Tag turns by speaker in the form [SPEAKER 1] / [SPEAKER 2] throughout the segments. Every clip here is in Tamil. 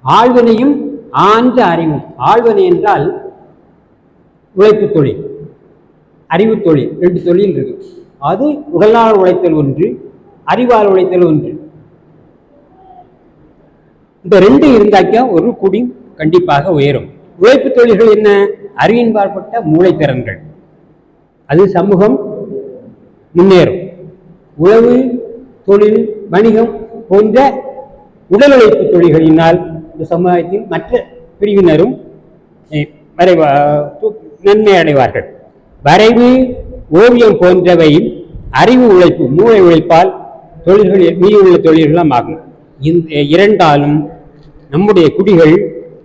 [SPEAKER 1] ஆழ்வினையும் ஆழ்ந்த அறிவும். ஆழ்வினை என்றால் உழைப்பு தொழில், அறிவு தொழில், 2 தொழில் இருக்கு. அது உடலால் உழைத்தல் ஒன்று, அறிவால் உழைத்தல் ஒன்று. இந்த 2 இருந்தாக்க ஒரு குடி கண்டிப்பாக உயரும். உழைப்பு தொழில்கள் என்ன? அறிவின் பாற்பட்ட மூளைத்திறன்கள். அது சமூகம் முன்னேறும். உழவு தொழில், வணிகம் போன்ற உடல் உழைப்பு தொழில்களினால் இந்த சமுதாயத்தில் மற்ற பிரிவினரும் நன்மை அடைவார்கள். வரைவு, ஓவியம் போன்றவை அறிவு உழைப்பு, மூளை உழைப்பால் தொழில்கள் மீதி உள்ள தொழில்களும் ஆகும். இந்த இரண்டாலும் நம்முடைய குடிகள்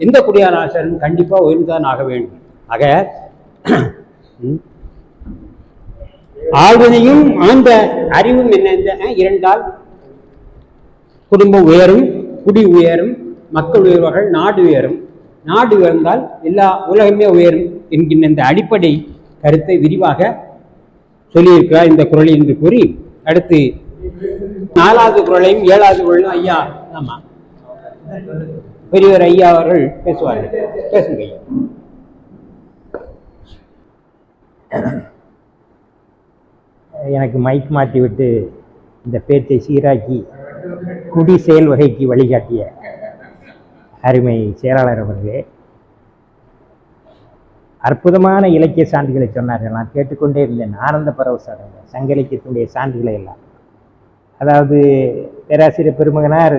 [SPEAKER 1] எந்த குடியானாலும் கண்டிப்பா உயர்ந்துதான் ஆக வேண்டும். ஆக ஆழ்வதையும் ஆழ்ந்த அறிவும் என்ன? இரண்டால் குடும்பம் உயரும், குடி உயரும், மக்கள் உயர்வார்கள், நாடு உயரும். நாடு உயர்ந்தால் எல்லா உலகமே உயரும் என்கின்ற இந்த அடிப்படை கருத்தை விரிவாக சொல்லியிருக்கிறார் இந்த குறளில் என்று கூறி, அடுத்து 4வது குறளையும் 7வது குறளையும் ஐயா, ஆமா பெரியவர் ஐயா அவர்கள் பேசுவார்கள். பேசுங்க ஐயா.
[SPEAKER 2] எனக்கு மைக் மாற்றி விட்டு இந்த பேச்சை சீராக்கி குடி செயல் வகைக்கு வழிகாட்டிய அருமை செயலாளர் அவர்களே, அற்புதமான இலக்கிய சான்றுகளை சொன்னார்கள். நான் கேட்டுக்கொண்டே இருந்தேன், ஆனந்த பரவசம். சங்க இலக்கியத்தினுடைய சான்றுகளை எல்லாம், அதாவது பேராசிரியர் பெருமகனார்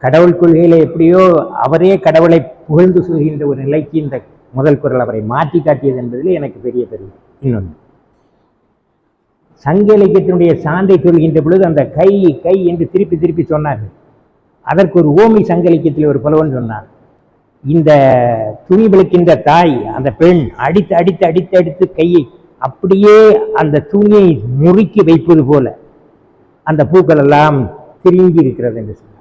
[SPEAKER 2] கடவுள் கொள்கையில எப்படியோ அவரே கடவுளை புகழ்ந்து சொல்கின்ற ஒரு நிலைக்கு இந்த முதல் குறள் அவரை மாற்றி காட்டியது என்பதில் எனக்கு பெரிய பெருமை. இன்னொன்று, சங்க இலக்கியத்தினுடைய சான்றை சொல்கின்ற பொழுது அந்த கை கை என்று திருப்பி திருப்பி சொன்னார்கள். அதற்கு ஒரு ஓமி சங்க இலக்கியத்தில் ஒரு புலவன் சொன்னார், இந்த துணி விளக்கின்ற தாய் அந்த பெண் அடித்து அடித்து அடித்து அடித்து கையை அப்படியே அந்த துணியை முறுக்கி வைப்பது போல அந்த பூக்கள் எல்லாம் திரும்பி இருக்கிறது என்று சொன்னார்.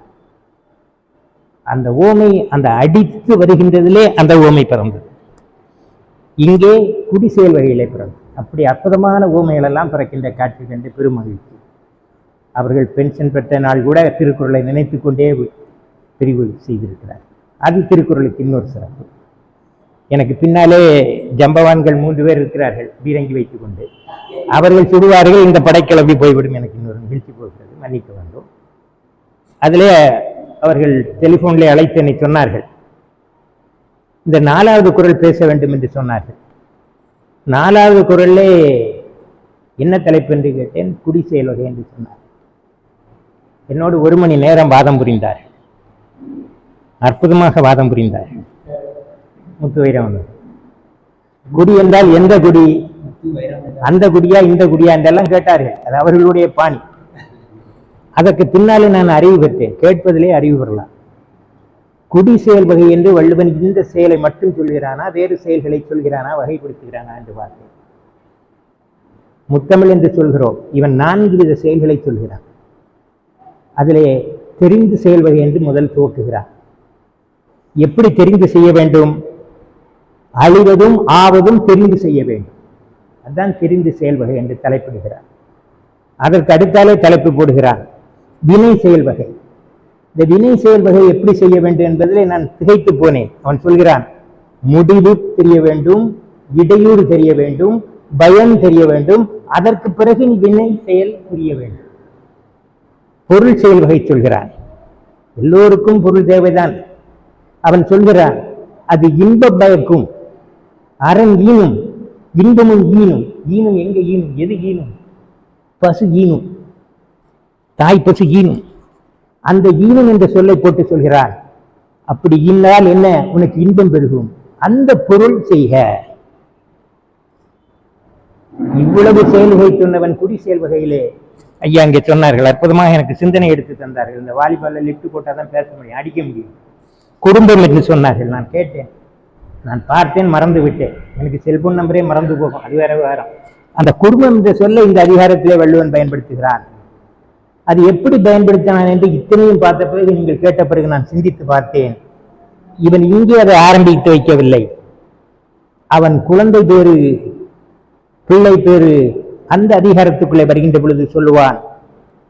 [SPEAKER 2] அந்த ஓமை அந்த அடித்து வருகின்றதிலே அந்த ஓமை பிறந்தது. இங்கே குடி செயல் வகையிலே பிறந்தது. அப்படி அற்புதமான ஓமைகள் எல்லாம் பிறக்கின்ற காட்சி கண்டு பெருமகிழ்ச்சி. அவர்கள் பென்ஷன் பெற்ற நாள் கூட திருக்குறளை நினைத்து கொண்டே பிரிவு செய்திருக்கிறார். அது திருக்குறளுக்கு இன்னொரு சிறப்பு. எனக்கு பின்னாலே ஜம்பவான்கள் 3 பேர் இருக்கிறார்கள், பீரங்கி வைத்துக் கொண்டு. அவர்கள் சுடுவார்கள், இந்த படைக்கிளம்பி போய்விடும். எனக்கு இன்னொரு நிகழ்ச்சி போகிறது, மன்னிக்க வேண்டும். அதிலே அவர்கள் டெலிபோனிலே அழைத்து என்னை சொன்னார்கள், இந்த 4வது குறள் பேச வேண்டும் என்று சொன்னார்கள். 4வது குறளிலே என்ன தலைப்பு என்று கேட்டேன். குடி செயல் வகை என்று சொன்னார். என்னோடு 1 மணி நேரம் வாதம் புரிந்தார். அற்புதமாக வாதம் புரிந்தார். முத்துவைரம் குடி என்றால் எந்த குடி, அந்த குடியா இந்த குடியா என்றெல்லாம் கேட்டார்கள். அது அவர்களுடைய பாணி. அதற்கு பின்னாலே நான் அறிவு பெற்றேன். கேட்பதிலே அறிவு பெறலாம். குடி செயல் வகை என்று வள்ளுவன் இந்த செயலை மட்டும் சொல்கிறானா, வேறு செயல்களை சொல்கிறானா, வகைப்படுத்துகிறானா என்று பார்த்தேன். முத்தமிழ் என்று சொல்கிறோம், இவன் 4 வித செயல்களை சொல்கிறான். அதிலே தெரிந்து செயல் வகை என்று முதல் துவக்குகிறான். எப்படி தெரிந்து செய்ய வேண்டும்? அழிவதும் ஆவதும் தெரிந்து செய்ய வேண்டும். அதுதான் தெரிந்து செயல் வகை என்று தலைப்பிடுகிறார். அதற்கு அடுத்தாலே தலைப்பு போடுகிறான் வினை செயல் வகை. இந்த வினை செயல் வகை எப்படி செய்ய வேண்டும் என்பதிலே நான் திகைத்து போனேன். அவன் சொல்கிறான், முடிவு தெரிய வேண்டும், இடையூறு தெரிய வேண்டும், பயம் தெரிய வேண்டும், அதற்கு பிறகு நீ வினை செயல் புரிய வேண்டும். பொருள் செயல் வகை சொல்கிறான். எல்லோருக்கும் பொருள் தேவைதான். அவன் சொல்கிறான், அது இன்ப பயக்கும், அறம் ஈனும், இன்பமும் ஈனும். ஈனும் எங்க ஈனும்? எது ஈனும்? பசு ஈனும், தாய் பசு ஈனும். அந்த ஈனும் என்ற சொல்லை போட்டு சொல்கிறான், அப்படி இன்னால் என்ன, உனக்கு இன்பம் பெருகும், அந்த பொருள் செய்க. இவ்வளவு செயல்வகை சொன்னவன் குடி செயல் வகையிலே ஐயா அங்கே சொன்னார்கள். அற்புதமாக எனக்கு சிந்தனை எடுத்து தந்தார்கள். இந்த வாலிபால்ல லிப்ட் போட்டாதான் பேச முடியும், அடிக்க முடியும். குடும்பம் என்று சொன்னார்கள். நான் கேட்டேன், நான் பார்த்தேன், மறந்து விட்டேன். எனக்கு செல்போன் நம்பரே மறந்து போகும், அது வேற விவகாரம். அந்த குடும்பம் என்ற சொல்ல இந்த அதிகாரத்திலே வள்ளுவன் பயன்படுத்துகிறான். அது எப்படி பயன்படுத்தினான் என்று இத்தனையும் பார்த்த பிறகு, நீங்கள் கேட்ட பிறகு நான் சிந்தித்து பார்த்தேன். இவன் இங்கே அதை ஆரம்பித்து வைக்கவில்லை. அவன் குழந்தை பேரு, பிள்ளை பேரு அந்த அதிகாரத்துக்குள்ளே வருகின்ற பொழுது சொல்லுவான்,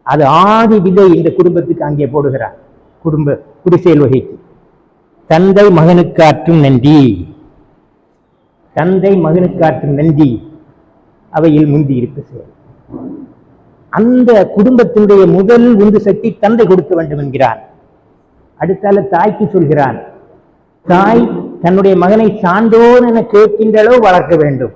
[SPEAKER 2] அது ஆதி விதை இந்த குடும்பத்துக்கு அங்கே போடுகிறான். குடிசெயல் வகைக்கு. தந்தை மகனுக்காற்றும் நன்றி, தந்தை மகனுக்காற்றும் நன்றி அவையில் முந்தி இருக்க செயல். அந்த குடும்பத்தினுடைய முதல் உந்து சக்தி தந்தை கொடுக்க வேண்டும் என்கிறான். அடுத்தால தாய்க்கு சொல்கிறான், தாய் தன்னுடைய மகனை சான்றோன் என கேட்கின்ற அளவு வளர்க்க வேண்டும்.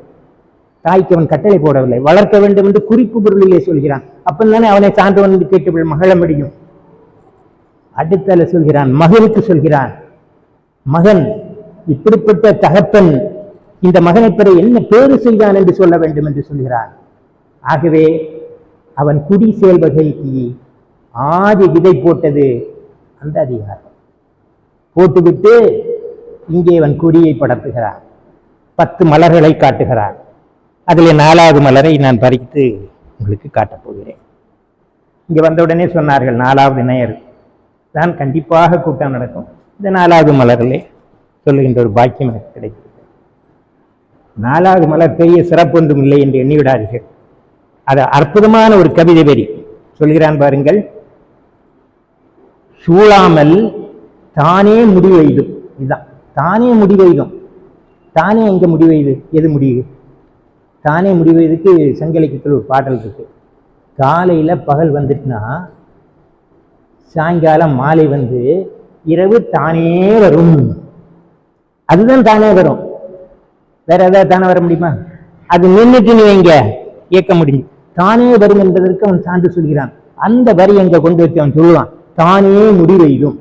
[SPEAKER 2] தாய்க்கு அவன் கட்டளை போடவில்லை, வளர்க்க வேண்டும் என்று குறிப்பு பொருளிலே சொல்கிறான். அப்பந்தானே அவனை சான்றோன் என்று கேட்டு மகள முடியும். அடுத்தால சொல்கிறான், மகனுக்கு சொல்கிறான், மகன் இப்படிப்பட்ட தகப்பன் இந்த மகனை பெற என்ன பேறு செய்தான் என்று சொல்ல வேண்டும் என்று சொல்கிறான். ஆகவே அவன் குடி செயல்வகைக்கு ஆதி விதை போட்டது அந்த அதிகாரம். போட்டுவிட்டு இங்கே அவன் குடியை படத்துகிறான். 10 மலர்களை காட்டுகிறான். அதில் 4வது மலரை நான் பறித்து உங்களுக்கு காட்டப் போகிறேன். இங்கே வந்தவுடனே சொன்னார்கள் 4வது நேயர் தான் கண்டிப்பாக கூட்டம் நடக்கும். இந்த 4வது மலரிலே சொல்லுகின்ற ஒரு பாக்கியம் எனக்கு கிடைக்கிறது. 4வது மலர் பெரிய சிறப்பொன்றும் இல்லை என்று எண்ணிவிடாதீர்கள். அது அற்புதமான ஒரு கவிதை வரி சொல்கிறான் பாருங்கள். சூழாமல் தானே முடிவெய்தும். இதுதான் தானே முடிவெய்தும். தானே எங்க முடிவெய்து? எது முடிவு? தானே முடிவெய்துக்கு சங்கலிக்கத்தில் ஒரு பாடல் இருக்கு. காலையில பகல் வந்துட்டுனா சாயங்காலம் மாலை வந்து இரவு தானே வரும். அதுதான் தானே வரும். வேற ஏதாவது தானே வர முடியுமா? அது நின்றுட்டு நீ எங்க இயக்க முடியும். தானே வரும் என்பதற்கு அவன் சான்று சொல்கிறான். அந்த வரி எங்க கொண்டு வச்சு அவன் சொல்லுவான், தானே முடிவெய்தும்.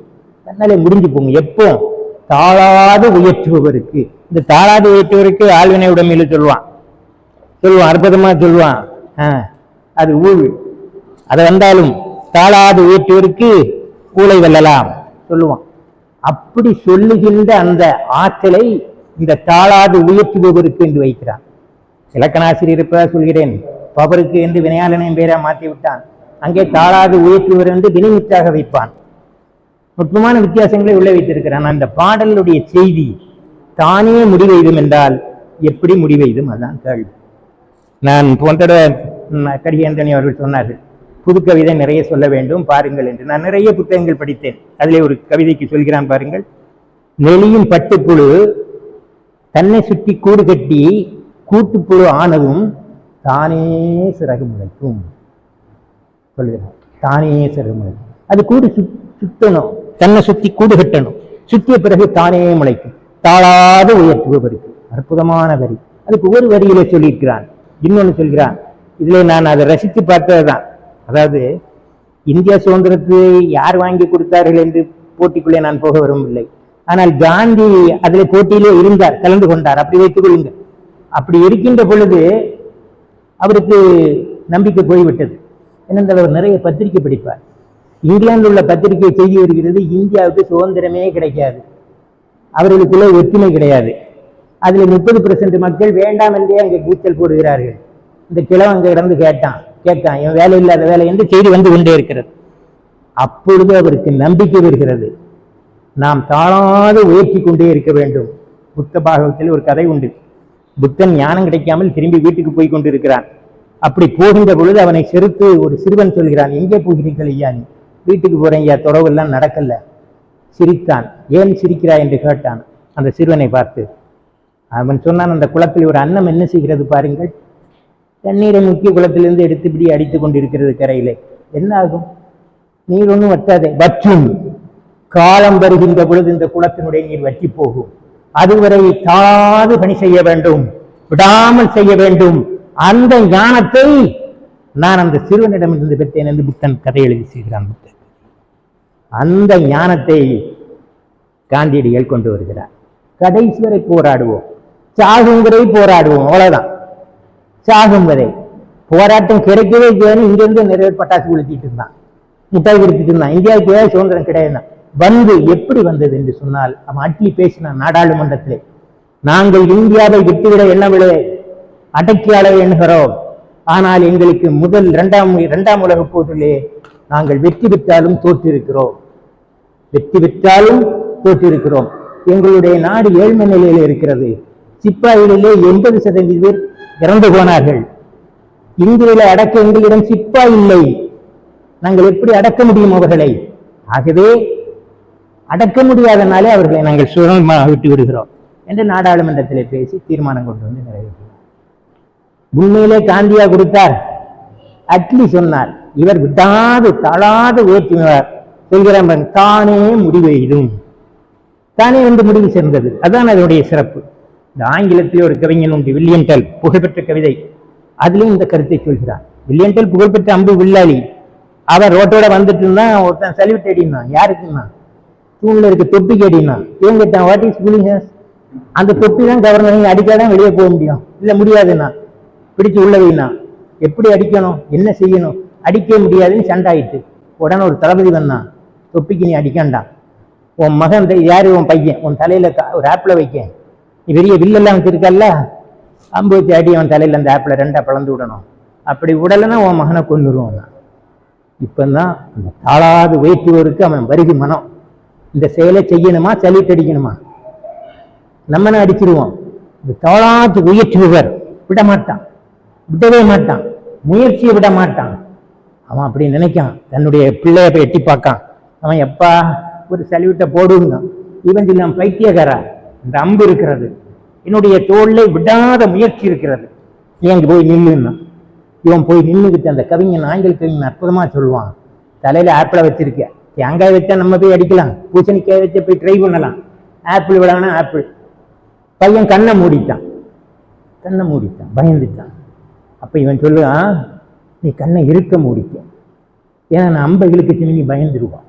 [SPEAKER 2] அதனால முடிஞ்சு போங்க. எப்போ? தாளாது உயர்த்துபவருக்கு. இந்த தாளாது உயர்த்துவருக்கு ஆழ்வினை உடமையில சொல்லுவான் அற்புதமா சொல்லுவான். அது ஊழ். அதை வந்தாலும் தாளாது உயர்த்துவருக்கு ஊழை வெல்லலாம் சொல்லுவான். அப்படி சொல்லுகின்ற அந்த ஆற்றலை இந்த தாளாது உயர்த்துபவருக்கு என்று வைக்கிறான். இலக்கணாசிரியர் இருப்பதா சொல்கிறேன். பவருக்கு என்று வினையாளனையும் பேரா மாற்றி விட்டான். அங்கே தாளாது உயர்த்துவர் என்று வினைமித்தாக வைப்பான். நுட்பமான வித்தியாசங்களை உள்ள வைத்திருக்கிறான். அந்த பாடலுடைய செய்தி தானே முடிவெய்தும் என்றால் எப்படி முடிவெய்தும்? அதான் கேள்வி. நான் போன்ற கடிகேந்தனி அவர்கள் சொன்னார்கள், புது கவிதை நிறைய சொல்ல வேண்டும் பாருங்கள் என்று. நான் நிறைய புத்தகங்கள் படித்தேன். அதிலே ஒரு கவிதைக்கு சொல்கிறான் பாருங்கள். நெளியும் பட்டுப்புழு தன்னை சுற்றி கூடு கட்டி கூட்டுப்புழு ஆனதும் தானே சிறகு முளைக்கும் சொல்கிறான். தானே சிறகு முளைக்கும். அது கூடு சுத்தணும், தன்னை சுத்தி கூடு கட்டணும். சுத்திய பிறகு தானே முளைக்கும். தாளாது உயர்த்துபவருக்கு. அற்புதமான வரி. அதுக்கு ஒரு வரியிலே சொல்லியிருக்கிறான். இன்னொன்னு சொல்கிறான். இதுல நான் அதை ரசித்து பார்த்ததுதான். அதாவது இந்தியா சுதந்திரத்தை யார் வாங்கி கொடுத்தார்கள் என்று போட்டிக்குள்ளே நான் போக விரும்பவில்லை. ஆனால் காந்தி அதில் போட்டியிலே இருந்தார், கலந்து கொண்டார். அப்படி வைத்துக் கொள்ளுங்கள். அப்படி இருக்கின்ற பொழுது அவருக்கு நம்பிக்கை போய்விட்டது. ஏனென்றால் அவர் நிறைய பத்திரிகை படிப்பார். இங்கிலாந்தில் உள்ள பத்திரிகை செய்தி வருகிறது, இந்தியாவுக்கு சுதந்திரமே கிடைக்காது, அவர்களுக்குள்ளே ஒற்றுமை கிடையாது. அதுல 30% மக்கள் வேண்டாம் என்றே அங்கே கூச்சல் போடுகிறார்கள். இந்த கிழவன் அங்க இடந்து கேட்டான், என் வேலை இல்லாத வேலை என்று செய்தி வந்து கொண்டே இருக்கிறது. அப்பொழுது அவருக்கு நம்பிக்கை வருகிறது. நாம் தாழாது உயர்த்தி கொண்டே இருக்க வேண்டும். புத்த பாகவத்தில் ஒரு கதை உண்டு. புத்தன் ஞானம் கிடைக்காமல் திரும்பி வீட்டுக்கு போய் கொண்டு இருக்கிறான். அப்படி போகின்ற பொழுது அவனை செருத்து ஒரு சிறுவன் சொல்கிறான், எங்கே போகிறீர்கள் ஐயா? நீ வீட்டுக்கு போறேன் ஐயா, தொடவெல்லாம் நடக்கல. சிரித்தான். ஏன் சிரிக்கிறாய் என்று கேட்டான் அந்த சிறுவனை பார்த்து. அவன் சொன்னான், அந்த குளத்தில் ஒரு அன்னம் என்ன செய்கிறது பாருங்கள். தண்ணீரை முக்கிய குளத்திலிருந்து எடுத்து இப்படி அடித்து கொண்டிருக்கிறது கரையிலே. என்ன ஆகும்? நீர் ஒன்றும் வற்றாதே. வற்றும். காலம் வருகின்ற பொழுது இந்த குளத்தினுடைய நீர் வற்றி போகும். அதுவரை தாழாது பணி செய்ய வேண்டும், விடாமல் செய்ய வேண்டும். அந்த ஞானத்தை நான் அந்த சிறுவனிடம் இருந்து பெற்றேன் என்று புத்தன் கதை எழுதி செய்கிறான். புத்தன் அந்த ஞானத்தை காந்தியடிகள் கொண்டு வருகிறார். கடைசி வரை போராடுவோம், சாகும் வரை போராடுவோம். அவ்வளவுதான். சாகும் வரை போராட்டம் கிடைக்கவே செய்யணும். இங்கிருந்து நிறைய பட்டாசு கொளுத்திட்டு இருந்தான், முட்டாய் கொடுத்துட்டு இருந்தான். இந்தியாவுக்கு ஏதாவது சுதந்திரம் கிடையாது. வந்து எப்படி வந்தது என்று சொன்னால், அவன் அட்லி பேசினான் நாடாளுமன்றத்திலே. நாங்கள் இந்தியாவை விட்டுவிட எண்ணவில்லை, அடக்கியாளை எண்ணுகிறோம். ஆனால் எங்களுக்கு முதல் இரண்டாம் உலக போரிலே நாங்கள் வெற்றி பெற்றாலும் தோற்றிருக்கிறோம். எங்களுடைய நாடு ஏழ்மை நிலையில் இருக்கிறது. சிப்பாய்களிலே 80% பேர் இறந்து போனார்கள். இந்தியில அடக்க எங்களிடம் சிப்பாய் இல்லை. நாங்கள் எப்படி அடக்க முடியும் அவர்களை? ஆகவே அடக்க முடியாதனாலே அவர்களை நாங்கள் சுதந்திரமாக விட்டு விடுகிறோம் என்று நாடாளுமன்றத்திலே பேசி தீர்மானம் கொண்டு வந்து நிறைவேற்றினார். உண்மையிலே காந்தியா கொடுத்தார்? அட்லி சொன்னார், இவர் விடாது தாழாது உயர்த்தினார். சொல்கிறான், தானே முடிவெய்தும், தானே வந்து முடிவு சேர்ந்தது. அதான் அதனுடைய சிறப்பு. இந்த ஆங்கிலத்திலே ஒரு கவிஞன் உண்டு, வில்லியம் டெல், புகழ்பெற்ற கவிதை. அதுலயும் இந்த கருத்தை சொல்கிறார். வில்லியம் டெல் புகழ்பெற்ற அம்பு வில்லாளி. அவர் ரோட்டோட வந்துட்டு இருந்தான், ஒருத்தன் சல்யூட் அடினா. யாருக்குன்னா? தூண்ல இருக்க தொப்பிக்கு அடினா. இவங்க கேட்டான், வாட் இஸ் கூலிங்? அந்த தொப்பி தான் கவர்னர், அடிக்காதான் வெளியே போக முடியும். இல்ல முடியாதுன்னா பிடிச்சு உள்ள வைனா. எப்படி அடிக்கணும், என்ன செய்யணும்? அடிக்க முடியாதுன்னு சண்டாயிட்டு உடனே ஒரு தளபதி வந்தான், தொப்பிக்கு நீ அடிக்காண்டா, உன் மகன் யாரு, உன் பையன், உன் தலையில ஒரு ஆப்பிள வைக்க, நீ பெரிய வில்லெல்லாம் வச்சிருக்கல்ல, அம்பு வச்சு அடி அவன் தலையில அந்த ஆப்பிள ரெண்டா பிளந்து விடணும். அப்படி விடலைன்னா உன் மகனை கொண்டுருவான். இப்பதான் அந்த தாளாது உயர்த்துவோருக்கு அவன் வருகை மனம். இந்த செயலை செய்யணுமா, சலிட்டு அடிக்கணுமா? நம்மனை அடிச்சிருவோம். இந்த தாளாது உயர்த்துவர் விட மாட்டான், விடவே மாட்டான், முயற்சியை விட மாட்டான். அவன் அப்படி நினைக்கான், தன்னுடைய பிள்ளைய போய் எட்டி பார்க்கான். அவன் எப்பா ஒரு சல்யூட்டை போடுங்க. இவன் சொல்லான், பைத்தியக்காரா, இந்த அம்பு இருக்கிறது, என்னுடைய தோல்ல விடாத முயற்சி இருக்கிறது, நீ அங்க போய் நில்லுன்னா. இவன் போய் நின்றுக்கிட்டு, அந்த கவிஞன், ஆங்கில கவிஞன் அற்புதமா சொல்லுவான், தலையில ஆப்பிள வச்சிருக்க, தேங்காய் வச்சா நம்ம போய் அடிக்கலாம், பூசணிக்காய் வச்சா போய் ட்ரை பண்ணலாம், ஆப்பிள் விடானா ஆப்பிள். பையன் கண்ணை மூடிட்டான், கண்ணை மூடிட்டான், பயந்துட்டான். அப்ப இவன் சொல்லுவான், நீ கண்ணை இருக்க மூடிக்க, ஏன்னா நான் அம்பை இழுக்கு திரும்பி பயந்துருவான்,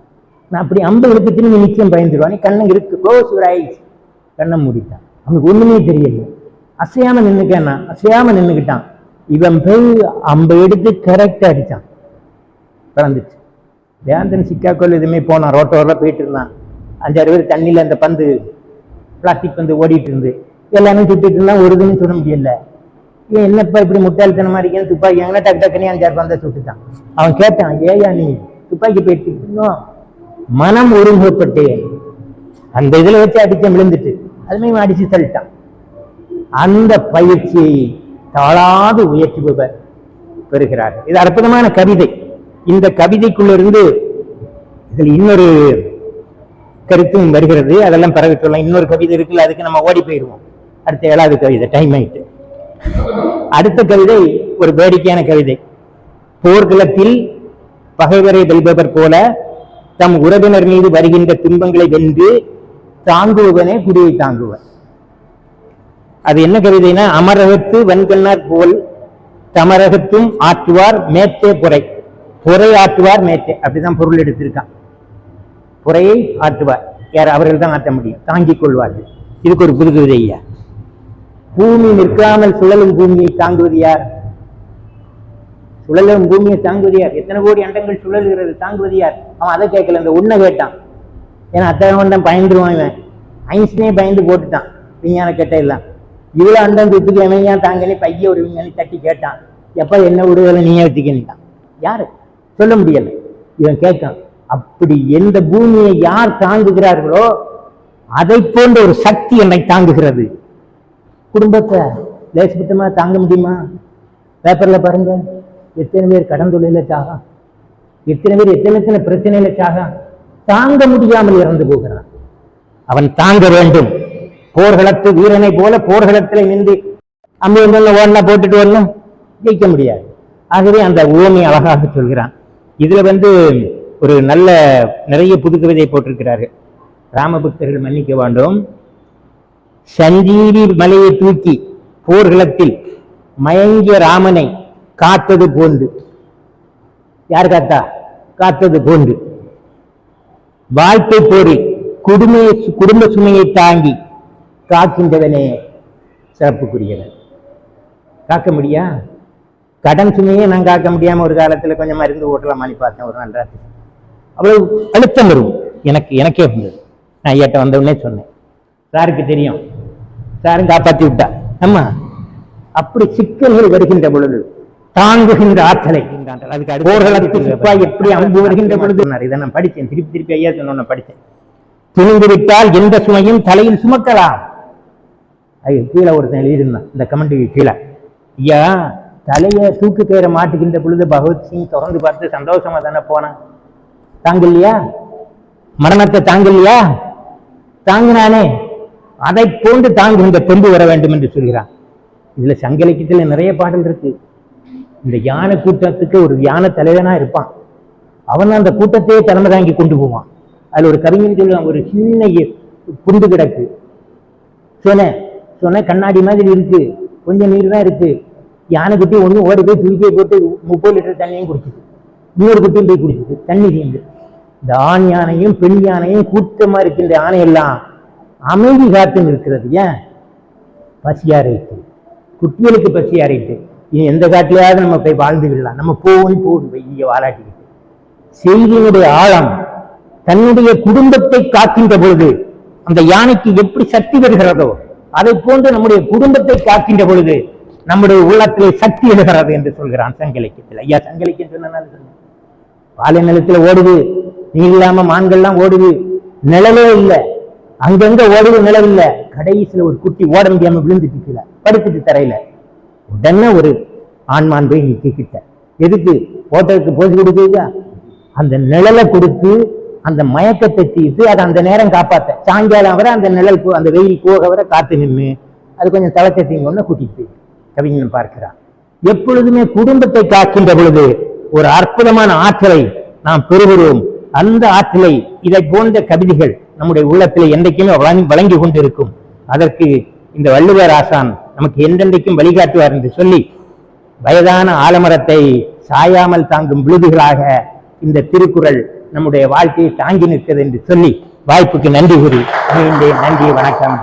[SPEAKER 2] நான் அப்படி அம்பை இழுக்கு திரும்பி நிச்சயம் பயந்துருவான், நீ கண்ணை இருக்கு, க்ளோஸ் யுவர் ஐஸ். கண்ணை மூடிட்டான். அவனுக்கு ஒண்ணுமே தெரியல, அசையாம நின்னுக்கானா, அசையாம நின்னுக்கிட்டான். இவன் போய் அம்பை எடுத்து கரெக்டா அடிச்சான், பிறந்துச்சு. வேந்தன் சிக்காக்கோல் எதுவுமே போனான், ரோட்டோரில் போயிட்டு இருந்தான். 5-6 பேர் தண்ணியில அந்த பந்து, பிளாஸ்டிக் பந்து ஓடிட்டு இருந்து எல்லாமே சுட்டுட்டு இருந்தா, ஒரு இதுன்னு சொல்ல முடியல. ஏன் என்னப்பா இப்படி முட்டாள்தனமா இருக்கேன்னு துப்பாக்கி வாங்கினா டக்கு டக்குனே 5-6 பந்தை சுட்டுட்டான். அவன் கேட்டான், ஏயா நீ துப்பாக்கி போயிட்டு இன்னும் மனம் ஒருமுகப்பட்டு அந்த இதுல வச்சு அடிக்க விழுந்துட்டு அதுமே அடிச்சு தள்ளிட்டான். அந்த பயிற்சியை தாழாது உயர்த்துபவர் பெறுகிறார். இது அற்புதமான கவிதை. இந்த கவிதைக்குள்ள இருந்து இதில் இன்னொரு கருத்தும் வருகிறது, அதெல்லாம் பிறகு சொல்லலாம். இன்னொரு கவிதை இருக்குல்ல, அதுக்கு நம்ம ஓடி போயிடுவோம். அடுத்த 7வது கவிதை, டைம் ஆயிட்டு. அடுத்த கவிதை ஒரு வேடிக்கையான கவிதை. போர்க்களத்தில் பகைவரை வெல்பவர் போல தம் உறவினர் மீது வருகின்ற துன்பங்களை வென்று தாங்குவவனே குடியை தாங்குவர். அது என்ன கவிதைனா, அமரகத்து வன்கண்ணார் போல் தமரகத்தும் ஆற்றுவார் மேத்தே புரை, புரை ஆற்றுவார் மேத்தே, அப்படிதான் பொருள் எடுத்திருக்கான். புரையை ஆற்றுவார் யார்? அவர்கள் தான் ஆற்ற முடியும், தாங்கிக் கொள்வார்கள். இதுக்கு ஒரு புது கவிதை. ஐயா, பூமி நிற்காமல் சுழலும் பூமியை தாங்குவது யார்? சுழலும் பூமியை தாங்குவது யார்? எத்தனை கோடி அண்டங்கள் சுழல்கிறது, தாங்குவது யார்? அவன் அதை கேட்கல, இந்த உன்னை கேட்டான். ஏன்னா அத்தனை பயந்துருவான் இவன். ஐன்ஸ்டீனே பயந்து போட்டுட்டான் விஞ்ஞான கேட்டையெல்லாம். இவ்வளவு அண்டம் துத்துக்கு எமையா தாங்கனே பைய ஒரு விஞ்ஞானி தட்டி கேட்டான், எப்ப என்ன விடுதலை நீயே வச்சுக்கிட்டான். யாரு சொல்ல முடியல. இவன் கேட்கான், அப்படி எந்த பூமியை யார் தாங்குகிறார்களோ அதை போன்ற ஒரு சக்தி என்னை தாங்குகிறது. குடும்பத்தை தேசபத்தமா தாங்க முடியுமா? பேப்பர்ல பாருங்க, எத்தனை பேர் கடன் தொழில சாகா, எத்தனை பேர் எத்தனை பிரச்சனையில சாகா, தாங்க முடியாமல் இறந்து போகிறான். அவன் தாங்க வேண்டும். போர்களத்து வீரனை போல போர்களத்தில் நின்று அம்பு ஓடனா போட்டுட்டு வரணும், ஜெயிக்க முடியாது. ஆகவே அந்த உவமை அழகாக சொல்கிறான். இதுல ஒரு நல்ல நிறைய புது கவிதை போட்டிருக்கிறார்கள். ராமபக்தர்கள் மன்னிக்க வேண்டும். சஞ்சீவி மலையை தூக்கி போர்களத்தில் மயங்கிய ராமனை காத்தது போன்று, யார் காத்தா? காத்தது போன்று வாழ்க்கை போரில் குடும்ப சுமையை தாங்கி காக்கின்றவனே சிறப்புக்குரியவன். காக்க முடியா? கடன் சுமையே நான் காக்க முடியாம ஒரு காலத்துல கொஞ்சம் மருந்து ஓட்டலாமான்னு பார்த்தேன். ஒரு நாள் ராத்திரி அவ்வளவு அழுத்தம் வரும் எனக்கே இருந்தது. நான் ஐயாட்ட வந்த உடனே சொன்னேன், சாருக்கு தெரியும், சாரும் காப்பாற்றி விட்டா. ஆமா, அப்படி சிக்கல்கள் வருகின்ற பொழுது தாங்குகின்ற ஆற்றலை, அதுக்கு போர்களத்துக்கு சிப்பாய் எப்படி அம்பு வருகின்ற பொழுது, இதை நான் படித்தேன், திருப்பி ஐயா சொன்ன படித்தேன். துணிந்து விட்டால் எந்த சுமையும் தலையில் சுமக்கலாம். கீழே ஒருத்தன் எழுதியிருந்தான் இந்த கமெண்ட் கீழே, ஐயா தலைய தூக்கு கயிற மாட்டுகின்ற பொழுது பகவத்சிங் தொடர்ந்து பார்த்து சந்தோஷமா தானே போனான், தாங்க இல்லையா? மரணத்தை தாங்கலையா? தாங்கினானே, அதை போன்று தாங்குகின்ற தெம்பு வர வேண்டும் என்று சொல்கிறான். இதுல சங்க இலக்கியத்துல நிறைய பாடல் இருக்கு. இந்த யானை கூட்டத்துக்கு ஒரு யானை தலைவனா இருப்பான், அவன் அந்த கூட்டத்தையே தலைமை தாங்கி கொண்டு போவான். அதுல ஒரு கவிஞன் சொல்லுவான், ஒரு சின்ன புண்டு கிடக்கு, சொன்ன கண்ணாடி மாதிரி இருக்கு, கொஞ்சம் நீர் தான் இருக்கு, யானை குட்டி ஒண்ணு ஓடி போய் தூக்கியை போட்டு 30 லிட்டர் தண்ணியும் குடிச்சிது, இன்னொரு குட்டியும் போய் குடிச்சிது, தண்ணி தீர்ந்து. இந்த ஆண் யானையும் பெண் யானையும் கூட்டமா இருக்கின்ற யானையெல்லாம் அமைதி காத்து இருக்கிறது. ஏன்? பசியாரைட்டு, குட்டிகளுக்கு பசியாரைட்டு. இனி எந்த காட்டிலையாவது நம்ம போய் வாழ்ந்து விடலாம், நம்ம போகும் வெய்ய வாலாட்டிக்கிட்டு. செய்தியினுடைய ஆழம், தன்னுடைய குடும்பத்தை காக்கின்ற பொழுது அந்த யானைக்கு எப்படி சக்தி வருகிறதோ அதை போன்று நம்முடைய குடும்பத்தை காக்கின்ற பொழுது நம்முடைய உள்ளத்திலே சக்தி எழுகிறது என்று சொல்கிறான் சங்க இலக்கியத்தில். ஐயா, சங்க இலக்கியம் சொன்னனால சொன்னேன். பாலை நிலத்துல ஓடுது, நீர் இல்லாம மான்கள்லாம் ஓடுது, நிழலே இல்லை, அங்கங்க ஓடுது, நிலவில்லை. கடைசியில ஒரு குட்டி ஓட முடியாம விழுந்துட்டு கீழே படுத்துட்டு தரையில. உடனே ஒரு ஆண்மான் போய் நிக்கிட்ட, எதுக்கு? ஓட்டத்துக்கு போச்சு கொடுக்குதா? அந்த நிழலை கொடுத்து அந்த மயக்கத்தை தீர்த்து அதை அந்த நேரம் காப்பாத்த, சாயங்காலம் வரை அந்த நிழல் அந்த வெயில் போக வர காத்து நின்று அது கொஞ்சம் தலைச்ச தீங்கன்னு கூட்டிட்டு கவிஞன் பார்க்கிறான். எப்பொழுதுமே குடும்பத்தை காக்கின்ற பொழுது ஒரு அற்புதமான ஆற்றலை நாம் பெறுகிறோம். அந்த ஆற்றலை இதை போன்ற கவிதைகள் நம்முடைய உள்ளத்திலே என்றைக்குமே வழங்கி கொண்டிருக்கும். அதற்கு இந்த வள்ளுவர் ஆசான் நமக்கு என்றென்றைக்கும் வழிகாட்டுவார் என்று சொல்லி, வயதான ஆலமரத்தை சாயாமல் தாங்கும் விழுதுகளாக இந்த திருக்குறள் நம்முடைய வாழ்க்கையை தாங்கி நிற்கிறது என்று சொல்லி வாய்ப்புக்கு நன்றி கூறி நன்றி, வணக்கம்.